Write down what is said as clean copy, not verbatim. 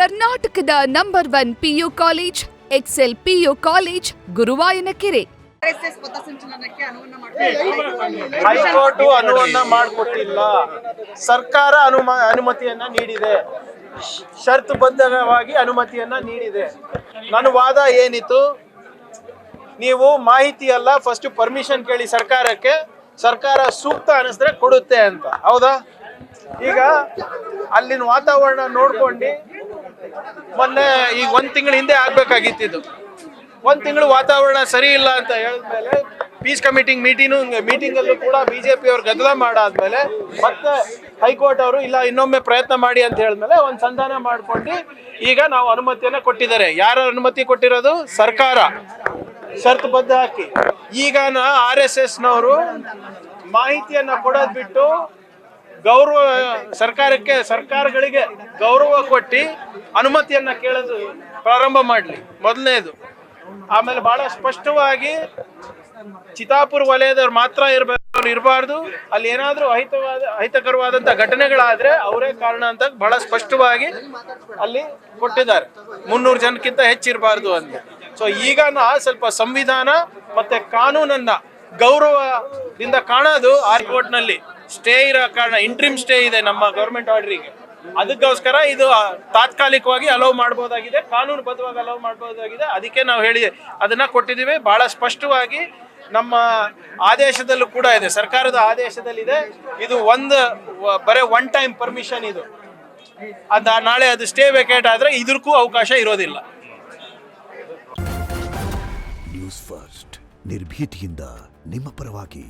ಕರ್ನಾಟಕದ number 1 PU college Excel PU college Guruvayanakere. High court ಅನುವನ್ನ ಮಾಡಿಕೊಟ್ಟಿಲ್ಲ, ಸರ್ಕಾರ ಅನುಮತಿಯನ್ನ ನೀಡಿದೆ, ಷರತ್ತುಬದ್ಧವಾಗಿ ಅನುಮತಿಯನ್ನ ನೀಡಿದೆ. ನನ್ನ ವಾದ ಏನಿತ್ತು, ನೀವು ಮಾಹಿತಿ ಅಲ್ಲ ಫಸ್ಟ್ ಪರ್ಮಿಷನ್ ಕೇಳಿ ಸರ್ಕಾರಕ್ಕೆ, ಸರ್ಕಾರ ಸೂಕ್ತ ಅನಿಸಿದ್ರೆ ಕೊಡುತ್ತೆ ಅಂತ. ಹೌದಾ? ಈಗ ಅಲ್ಲಿನ ವಾತಾವರಣ ನೋಡ್ಕೊಂಡು ಮೊನ್ನೆ ಈಗ 1 ತಿಂಗಳ ಹಿಂದೆ ಆಗ್ಬೇಕಾಗಿತ್ತು. 1 ತಿಂಗಳು ವಾತಾವರಣ ಸರಿ ಇಲ್ಲ ಅಂತ ಹೇಳಿದ್ಮೇಲೆ ಪೀಸ್ ಕಮಿಟಿ ಮೀಟಿಂಗ್ ಅಲ್ಲೂ ಕೂಡ ಬಿಜೆಪಿ ಅವರು ಗದ್ದಲ ಮಾಡಾದ್ಮೇಲೆ ಮತ್ತೆ ಹೈಕೋರ್ಟ್ ಅವರು ಇಲ್ಲ ಇನ್ನೊಮ್ಮೆ ಪ್ರಯತ್ನ ಮಾಡಿ ಅಂತ ಹೇಳಿದ್ಮೇಲೆ ಒಂದು ಸಂಧಾನ ಮಾಡ್ಕೊಂಡು ಈಗ ನಾವು ಅನುಮತಿಯನ್ನ ಕೊಟ್ಟಿದ್ದಾರೆ. ಯಾರ ಅನುಮತಿ ಕೊಟ್ಟಿರೋದು? ಸರ್ಕಾರ ಷರತ್ತುಬದ್ಧ ಹಾಕಿ. ಈಗ RSSನವರು ಮಾಹಿತಿಯನ್ನ ಕೊಡೋದ್ ಬಿಟ್ಟು ಸರ್ಕಾರಗಳಿಗೆ ಗೌರವ ಕೊಟ್ಟು ಅನುಮತಿಯನ್ನ ಕೇಳೋದು ಪ್ರಾರಂಭ ಮಾಡಲಿ ಮೊದಲನೇದು. ಆಮೇಲೆ ಬಹಳ ಸ್ಪಷ್ಟವಾಗಿ ಚಿತಾಪುರ ವಲಯದವ್ರು ಮಾತ್ರ ಇರಬಾರ್ದು, ಅಲ್ಲಿ ಏನಾದ್ರೂ ಅಹಿತಕರವಾದಂತ ಘಟನೆಗಳಾದ್ರೆ ಅವರೇ ಕಾರಣ ಅಂತ ಬಹಳ ಸ್ಪಷ್ಟವಾಗಿ ಅಲ್ಲಿ ಕೊಟ್ಟಿದ್ದಾರೆ. 300 ಜನಕ್ಕಿಂತ ಹೆಚ್ಚಿರಬಾರ್ದು ಅಂತ. ಸೊ ಈಗ ಸ್ವಲ್ಪ ಸಂವಿಧಾನ ಮತ್ತೆ ಕಾನೂನನ್ನ ಗೌರವದಿಂದ ಕಾಣೋದು ಹೈಕೋರ್ಟ್ ನಲ್ಲಿ ಸ್ಟೇ ಇರೋ ಕಾರಣ, ಇಂಟ್ರಿಮ್ ಸ್ಟೇ ಇದೆ ನಮ್ಮ ಗವರ್ಮೆಂಟ್ ಆರ್ಡರಿಗೆ. ಅದಕ್ಕೋಸ್ಕರ ಇದು ತಾತ್ಕಾಲಿಕವಾಗಿ ಅಲೌ ಮಾಡಬಹುದಾಗಿದೆ, ಕಾನೂನು ಬದ್ಧವಾಗಿ ಅಲೌ ಮಾಡಬಹುದಾಗಿದೆ. ಅದಕ್ಕೆ ನಾವು ಅದನ್ನ ಕೊಟ್ಟಿದ್ದೀವಿ. ಬಹಳ ಸ್ಪಷ್ಟವಾಗಿ ನಮ್ಮ ಆದೇಶದಲ್ಲೂ ಕೂಡ ಇದೆ, ಸರ್ಕಾರದ ಆದೇಶದಲ್ಲಿದೆ. ಇದು ಬರೀ 1 ಟೈಮ್ ಪರ್ಮಿಷನ್. ಇದು ನಾಳೆ ಅದು ಸ್ಟೇ ವೇಕೇಟ್ ಆದ್ರೆ ಇದಕ್ಕೂ ಅವಕಾಶ ಇರೋದಿಲ್ಲ. ನ್ಯೂಸ್ ಫಸ್ಟ್ ನಿರ್ಭೀತಿಯಿಂದ ನಿಮ್ಮ ಪರವಾಗಿ.